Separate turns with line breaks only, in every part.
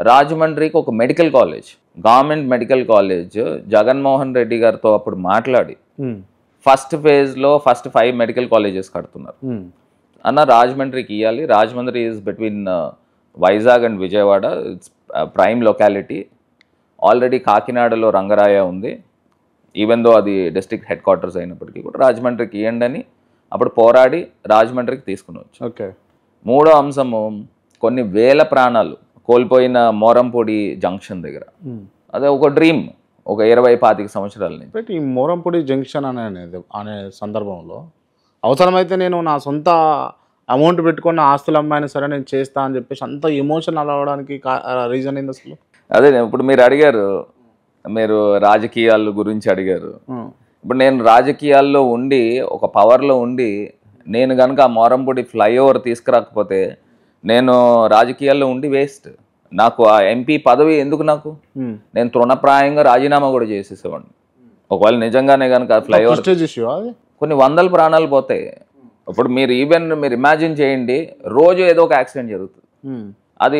రాజమండ్రికి ఒక medical college, government medical college Jaganmohan Reddy గారితో అప్పుడు మాట్లాడి ఫస్ట్ ఫేజ్లో ఫస్ట్ 5 మెడికల్ కాలేజెస్ కడుతున్నారు అన్న. రాజమండ్రికి ఇవ్వాలి. Rajahmundry is between Vizag and Vijayawada. It's prime locality. Already కాకినాడలో రంగరాయ ఉంది, ఈవెన్ దో అది డిస్ట్రిక్ట్ హెడ్ క్వార్టర్స్ అయినప్పటికీ కూడా రాజమండ్రికి ఇవ్వండి అని అప్పుడు పోరాడి రాజమండ్రికి తీసుకుని వచ్చు.
ఓకే.
మూడో అంశము, కొన్ని వేల ప్రాణాలు కోల్పోయిన మోరంపూడి జంక్షన్ దగ్గర. అదే ఒక డ్రీమ్, ఒక 20-25 సంవత్సరాల నుంచి.
ఈ మోరంపూడి జంక్షన్ అనే సందర్భంలో అవసరమైతే నేను నా సొంత అమౌంట్ పెట్టుకున్న ఆస్తులు అమ్మాయినా సరే నేను చేస్తా అని చెప్పేసి అంత ఎమోషనల్ అవ్వడానికి రీజన్ ఏంది అసలు?
అదే ఇప్పుడు మీరు అడిగారు, మీరు రాజకీయాల గురించి అడిగారు. ఇప్పుడు నేను రాజకీయాల్లో ఉండి ఒక పవర్లో ఉండి నేను కనుక ఆ మోరంపూడి ఫ్లైఓవర్ తీసుకురాకపోతే నేను రాజకీయాల్లో ఉండి వేస్ట్. నాకు ఆ ఎంపీ పదవి ఎందుకు? నాకు నేను తృణప్రాయంగా రాజీనామా కూడా చేసేసేవాడిని. ఒకవేళ నిజంగానే కనుక ఫ్లైఓవర్ కొన్ని వందల ప్రాణాలు పోతాయి. ఇప్పుడు మీరు మీరు ఇమాజిన్ చేయండి, రోజు ఏదో ఒక యాక్సిడెంట్ జరుగుతుంది. అది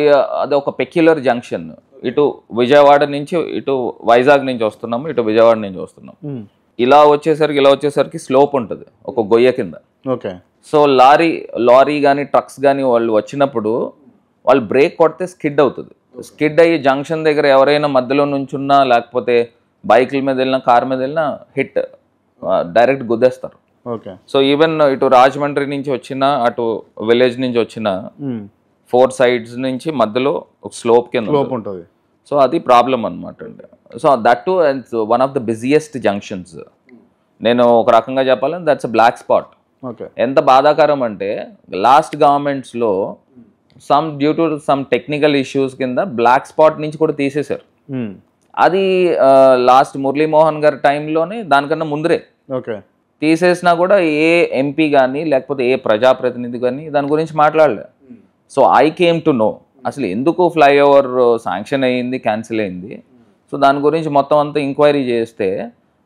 ఒక పెక్యులర్ జంక్షన్. ఇటు విజయవాడ నుంచి ఇటు వైజాగ్ నుంచి వస్తున్నాము, ఇటు విజయవాడ నుంచి వస్తున్నాం. ఇలా వచ్చేసరికి స్లోప్ ఉంటుంది, ఒక గొయ్య కింద.
ఓకే.
సో లారీ కానీ ట్రక్స్ కానీ వాళ్ళు వచ్చినప్పుడు వాళ్ళు బ్రేక్ కొడితే స్కిడ్ అవుతుంది. స్కిడ్ అయ్యి జంక్షన్ దగ్గర ఎవరైనా మధ్యలో నుంచున్నా, లేకపోతే బైకుల మీద వెళ్ళినా, కార్ మీద వెళ్ళినా హిట్ డైరెక్ట్ గుద్దేస్తారు.
ఓకే.
సో ఈవెన్ ఇటు రాజమండ్రి నుంచి వచ్చిన, అటు విలేజ్ నుంచి వచ్చిన 4 sides నుంచి మధ్యలో ఒక స్లోప్ కింద
ఉంటుంది.
సో అది ప్రాబ్లం అనమాట అండి. So that to one of the busiest junctions. నేను ఒక రకంగా చెప్పాలని దట్స్ అ బ్లాక్ స్పాట్. ఎంత బాధాకరం అంటే లాస్ట్ గవర్నమెంట్స్లో due to some technical issues కింద బ్లాక్ స్పాట్ నుంచి కూడా తీసేశారు. అది లాస్ట్ మురళీమోహన్ గారి టైంలోనే, దానికన్నా ముందరే తీసేసినా కూడా ఏ ఎంపీ కానీ లేకపోతే ఏ ప్రజాప్రతినిధి కానీ దాని గురించి మాట్లాడలే. So I came to know అసలు ఎందుకు ఫ్లైఓవర్ శాంక్షన్ అయ్యింది, క్యాన్సిల్ అయింది. సో దాని గురించి మొత్తం అంతా ఎంక్వైరీ చేస్తే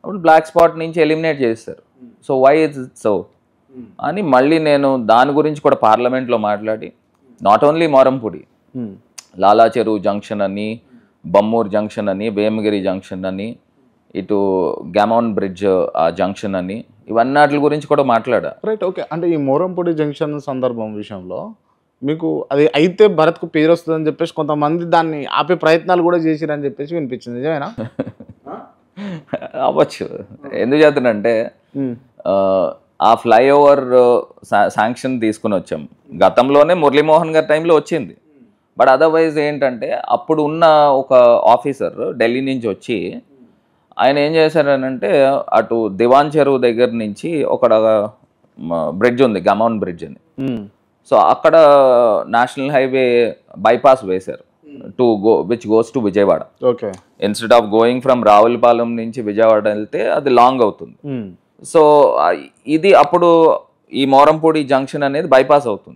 అప్పుడు బ్లాక్ స్పాట్ నుంచి ఎలిమినేట్ చేస్తారు. సో వై ఇట్స్ సో అని మళ్ళీ నేను దాని గురించి కూడా పార్లమెంట్లో మాట్లాడి, నాట్ ఓన్లీ మోరంపూడి, లాలా చెరువు జంక్షన్ అని, బమ్మూర్ జంక్షన్ అని, వేమగిరి జంక్షన్ అని, ఇటు గమౌన్ బ్రిడ్జ్ జంక్షన్ అని, ఇవన్నీ గురించి కూడా మాట్లాడా.
రైట్. ఓకే. అంటే ఈ మోరంపూడి జంక్షన్ సందర్భం విషయంలో మీకు అది అయితే భరత్కు పేరు వస్తుందని చెప్పేసి కొంతమంది దాన్ని ఆపే ప్రయత్నాలు కూడా చేసిరని చెప్పేసి వినిపించింది, నిజమేనా?
అవ్వచ్చు. ఎందుకు చేస్తానంటే ఆ ఫ్లైఓవర్ శాంక్షన్ తీసుకుని వచ్చాం. గతంలోనే మురళీమోహన్ గారి టైంలో వచ్చింది. బట్ అదర్వైజ్ ఏంటంటే అప్పుడు ఉన్న ఒక ఆఫీసర్ ఢిల్లీ నుంచి వచ్చి ఆయన ఏం చేశారనంటే అటు దివాన్ చెరువు దగ్గర నుంచి ఒక బ్రిడ్జ్ ఉంది, గమౌన్ బ్రిడ్జ్ అని. సో అక్కడ నేషనల్ హైవే బైపాస్ వేశారు which goes to Vijayawada.
Okay.
Instead of going from Ravulapalem నుంచి విజయవాడ వెళ్తే అది లాంగ్ అవుతుంది. సో ఇది అప్పుడు ఈ మోరంపూడి జంక్షన్ అనేది బైపాస్ అవుతుంది.